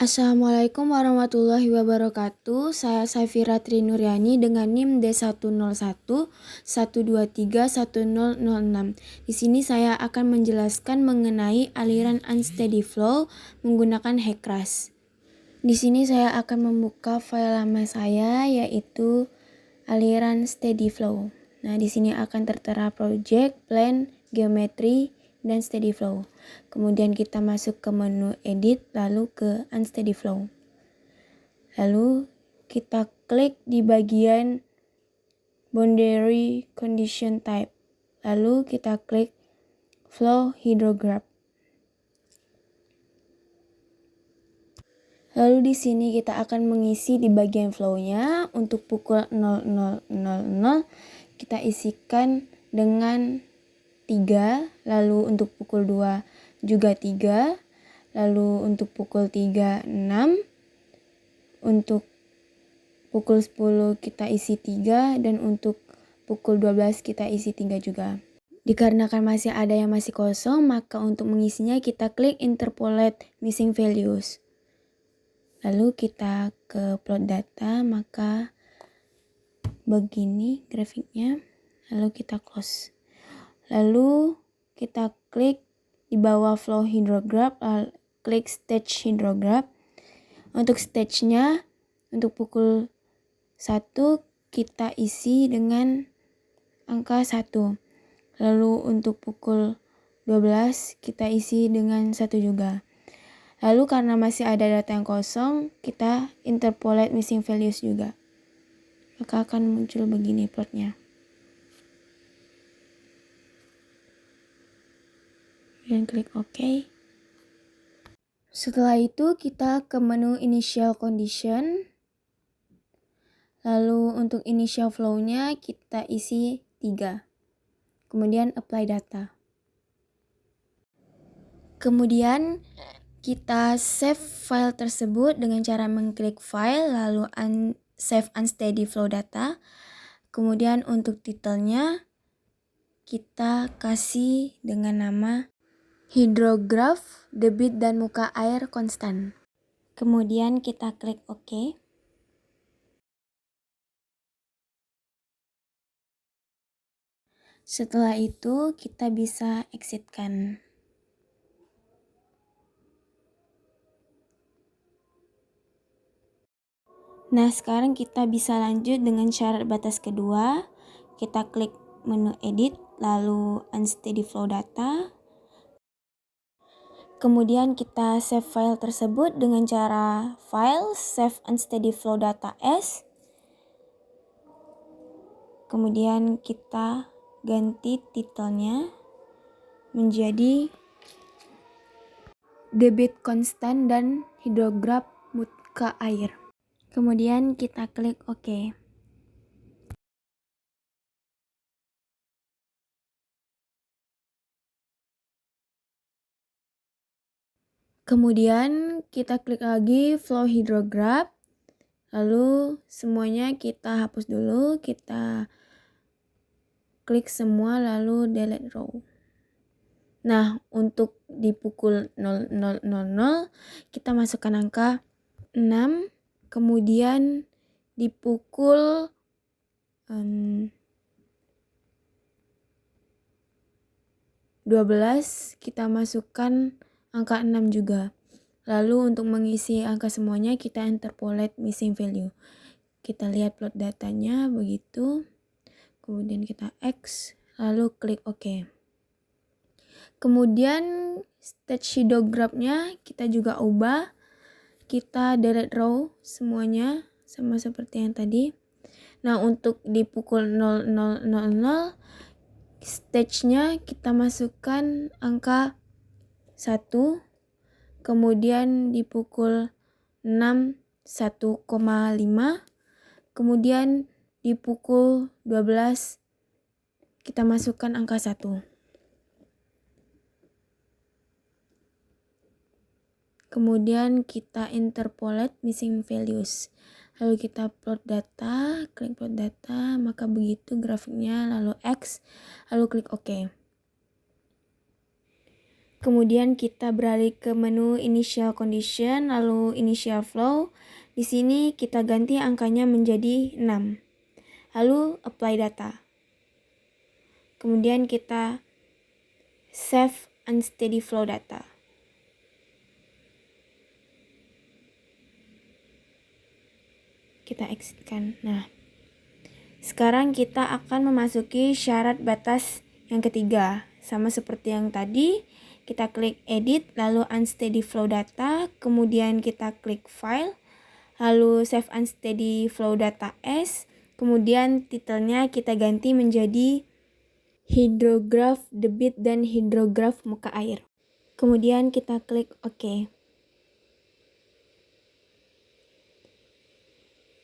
Assalamualaikum warahmatullahi wabarakatuh. Saya Safira Trinuryani dengan NIM D101123106. Di sini saya akan menjelaskan mengenai aliran unsteady flow menggunakan Hekras. Di sini saya akan membuka file lama saya, yaitu aliran steady flow. Nah, di sini akan tertera project, plan, geometry, dan steady flow. Kemudian kita masuk ke menu edit, lalu ke unsteady flow. Lalu kita klik di bagian boundary condition type. Lalu kita klik flow hydrograph. Lalu di sini kita akan mengisi di bagian flow-nya. Untuk pukul 00.00 kita isikan dengan 3, lalu untuk pukul 2 juga 3, lalu untuk pukul 3 6, untuk pukul 10 kita isi 3, dan untuk pukul 12 kita isi 3 juga. Dikarenakan masih ada yang masih kosong, maka untuk mengisinya kita klik interpolate missing values. Lalu kita ke plot data, maka begini grafiknya. Lalu kita close. Lalu kita klik di bawah flow hydrograph, klik stage hydrograph. Untuk stage-nya, untuk pukul 1 kita isi dengan angka 1. Lalu untuk pukul 12 kita isi dengan 1 juga. Lalu karena masih ada data yang kosong, kita interpolate missing values juga. Maka akan muncul begini plotnya. Dan klik OK. Setelah itu kita ke menu initial condition. Lalu untuk initial flow-nya kita isi 3. Kemudian apply data. Kemudian kita save file tersebut dengan cara mengklik file, lalu save unsteady flow data. Kemudian untuk titelnya kita kasih dengan nama hydrograph, debit dan muka air konstan. Kemudian kita klik OK. Setelah itu kita bisa exitkan. Nah, sekarang kita bisa lanjut dengan syarat batas kedua. Kita klik menu edit, lalu unsteady flow data. Kemudian kita save file tersebut dengan cara file save unsteady flow data as. Kemudian kita ganti titelnya menjadi debit konstan dan hydrograph muka air. Kemudian kita klik OK. Kemudian kita klik lagi flow hydrograph. Lalu semuanya kita hapus dulu. Kita klik semua lalu delete row. Nah, untuk di pukul 00.00 kita masukkan angka 6. Kemudian di pukul 12 kita masukkan angka 6 juga. Lalu untuk mengisi angka semuanya kita interpolate missing value. Kita lihat plot datanya begitu. Kemudian kita X, lalu klik OK. Kemudian stage hydrograph-nya kita juga ubah. Kita delete row semuanya sama seperti yang tadi. Nah, untuk di pukul 00.00 stage-nya kita masukkan angka 1. Kemudian di pukul 6 1,5. Kemudian di pukul 12 kita masukkan angka 1. Kemudian kita interpolate missing values. Lalu kita plot data, klik plot data, maka begitu grafiknya, lalu X, lalu klik OK. Kemudian kita beralih ke menu initial condition, lalu initial flow. Di sini kita ganti angkanya menjadi 6. Lalu apply data. Kemudian kita save unsteady flow data. Kita exitkan. Nah, sekarang kita akan memasuki syarat batas yang ketiga. Sama seperti yang tadi, kita klik edit, lalu unsteady flow data, kemudian kita klik file, lalu save unsteady flow data as, kemudian titelnya kita ganti menjadi hidrograf debit dan hidrograf muka air. Kemudian kita klik OK.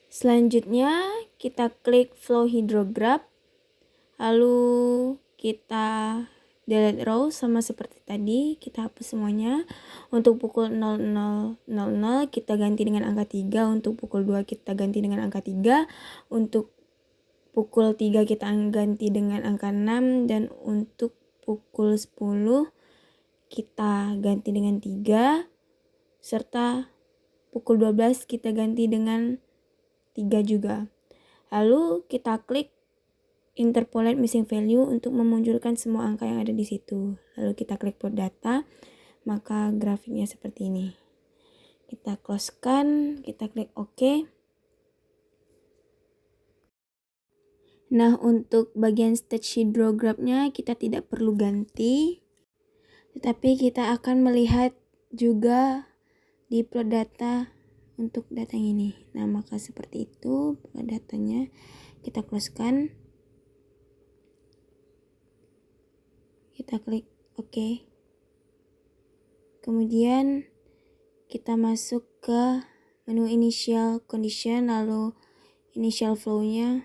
Selanjutnya kita klik flow hidrograf, lalu kita delete row sama seperti tadi, kita hapus semuanya. Untuk pukul 00.00 kita ganti dengan angka 3, untuk pukul 2 kita ganti dengan angka 3, untuk pukul 3 kita ganti dengan angka 6, dan untuk pukul 10 kita ganti dengan 3, serta pukul 12 kita ganti dengan 3 juga. Lalu kita klik interpolate missing value untuk memunculkan semua angka yang ada di situ. Lalu kita klik plot data, maka grafiknya seperti ini. Kita closekan, kita klik OK. Nah, untuk bagian stage hidrografnya kita tidak perlu ganti, tetapi kita akan melihat juga di plot data untuk data yang ini. Nah, maka seperti itu plot datanya. Kita closekan. Kita klik OK. Kemudian kita masuk ke menu initial condition, lalu initial flow-nya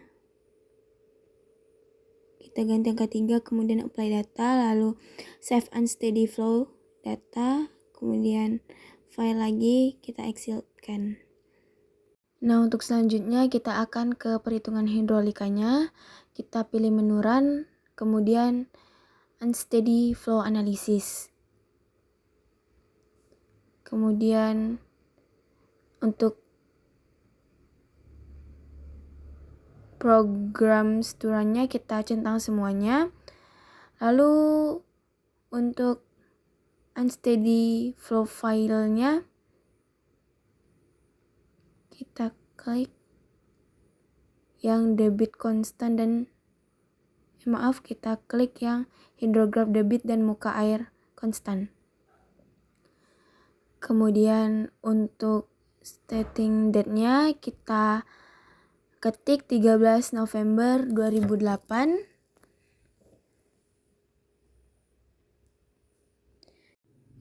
kita ganti angka 3, kemudian apply data, lalu save unsteady flow data, kemudian file lagi, kita exitkan. Nah, untuk selanjutnya kita akan ke perhitungan hidrolikanya. Kita pilih menu run, kemudian unsteady flow analysis. Kemudian untuk program seturannya kita centang semuanya. Lalu untuk unsteady flow filenya kita klik yang debit konstan dan kita klik yang hidrograf debit dan muka air konstan. Kemudian untuk stating date-nya kita ketik 13 November 2008.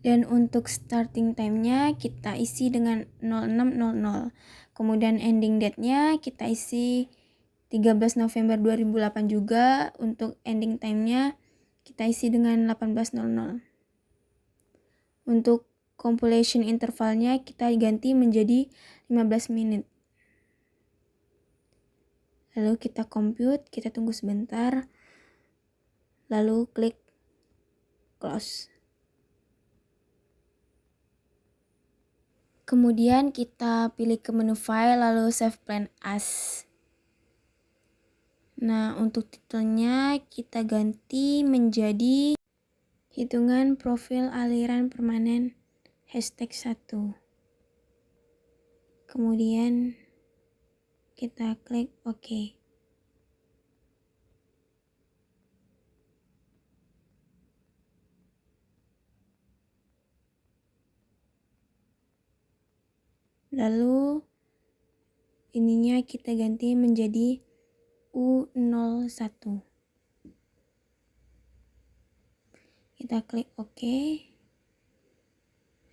Dan untuk starting time-nya kita isi dengan 06.00. Kemudian ending date-nya kita isi 13 November 2008 juga. Untuk ending time-nya kita isi dengan 18.00. Untuk compilation intervalnya kita ganti menjadi 15 menit. Lalu kita compute, kita tunggu sebentar. Lalu klik close. Kemudian kita pilih ke menu file, lalu save plan as. Nah, untuk titelnya kita ganti menjadi hitungan profil aliran permanen #1. Kemudian kita klik OK. Lalu ininya kita ganti menjadi U01. Kita klik OK.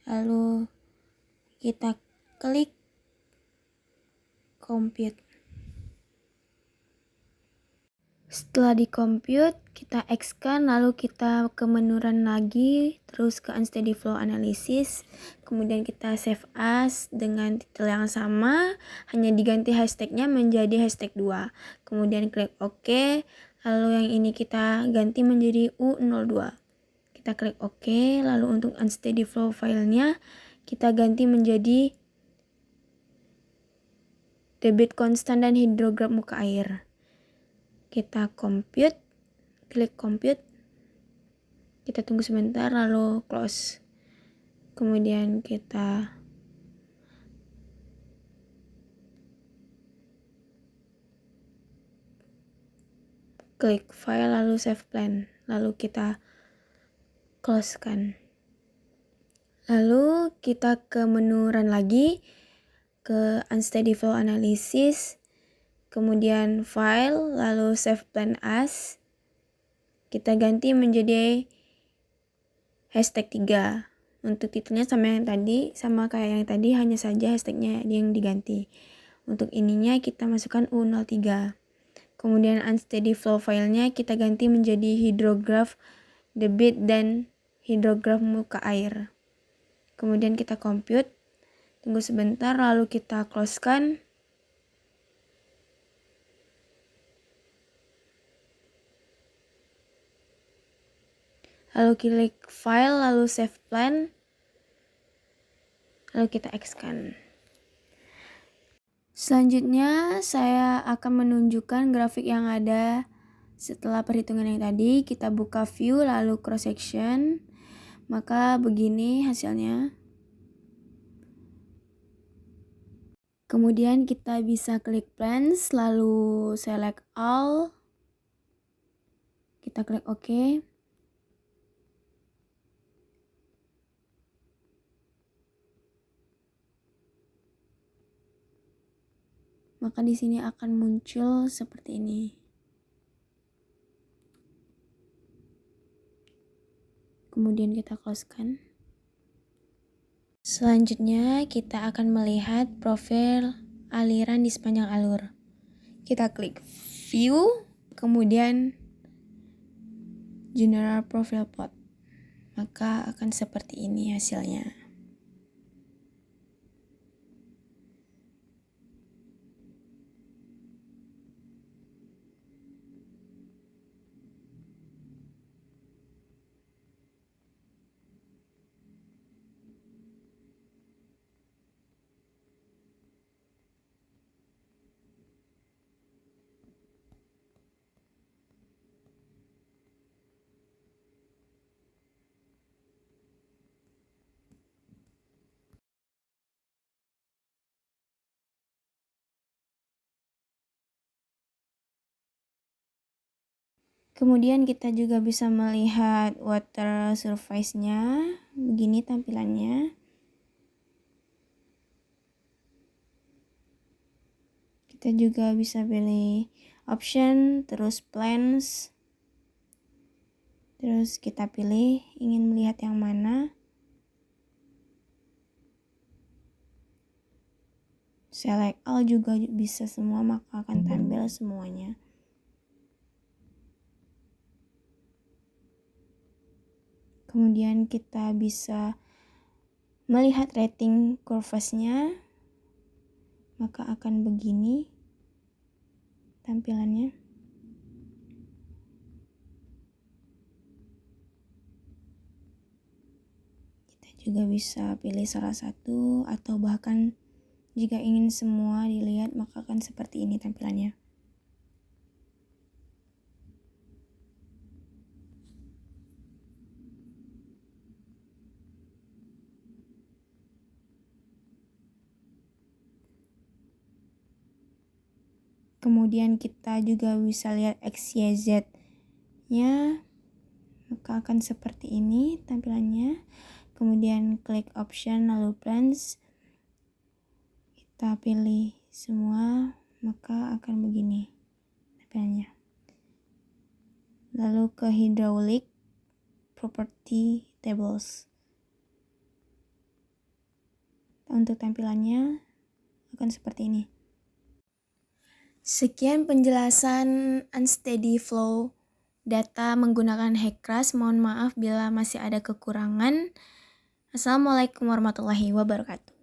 Lalu kita klik compute. Setelah di-compute, kita X-kan, lalu kita ke menu run lagi, terus ke unsteady flow analysis, kemudian kita save as dengan titel yang sama, hanya diganti hashtagnya menjadi #2. Kemudian klik OK, lalu yang ini kita ganti menjadi U02. Kita kita klik OK. Lalu untuk unsteady flow filenya kita ganti menjadi debit konstan dan hidrograf muka air. Kita compute, klik compute, kita tunggu sebentar lalu close. Kemudian kita klik file lalu save plan, lalu kita close kan. Lalu kita ke menu run lagi, ke unsteady flow analysis, kemudian file lalu save plan as, kita ganti menjadi hashtag 3. Untuk titelnya sama kayak yang tadi, hanya saja hashtagnya yang diganti. Untuk ininya kita masukkan U03. Kemudian unsteady flow filenya kita ganti menjadi hidrograf debit dan hidrograf muka air. Kemudian kita compute, tunggu sebentar lalu kita close kan. Lalu klik file lalu save plan, lalu kita X kan. Selanjutnya saya akan menunjukkan grafik yang ada setelah perhitungan yang tadi. Kita buka view lalu cross section, maka begini hasilnya. Kemudian kita bisa klik plans lalu select all, kita klik OK. Maka di sini akan muncul seperti ini. Kemudian kita close kan. Selanjutnya kita akan melihat profil aliran di sepanjang alur. Kita klik view, kemudian general profile plot. Maka akan seperti ini hasilnya. Kemudian kita juga bisa melihat water surface-nya, begini tampilannya. Kita juga bisa pilih option, terus plans, terus kita pilih ingin melihat yang mana. Select all juga bisa semua, maka akan tampil semuanya. Kemudian kita bisa melihat rating kurvasnya, maka akan begini tampilannya. Kita juga bisa pilih salah satu atau bahkan jika ingin semua dilihat maka akan seperti ini tampilannya. Kemudian kita juga bisa lihat XYZ-nya, maka akan seperti ini tampilannya. Kemudian klik option lalu plans, kita pilih semua, maka akan begini tampilannya. Lalu ke hydraulic property tables. Untuk tampilannya akan seperti ini. Sekian penjelasan unsteady flow data menggunakan Hexcraft. Mohon maaf bila masih ada kekurangan. Assalamualaikum warahmatullahi wabarakatuh.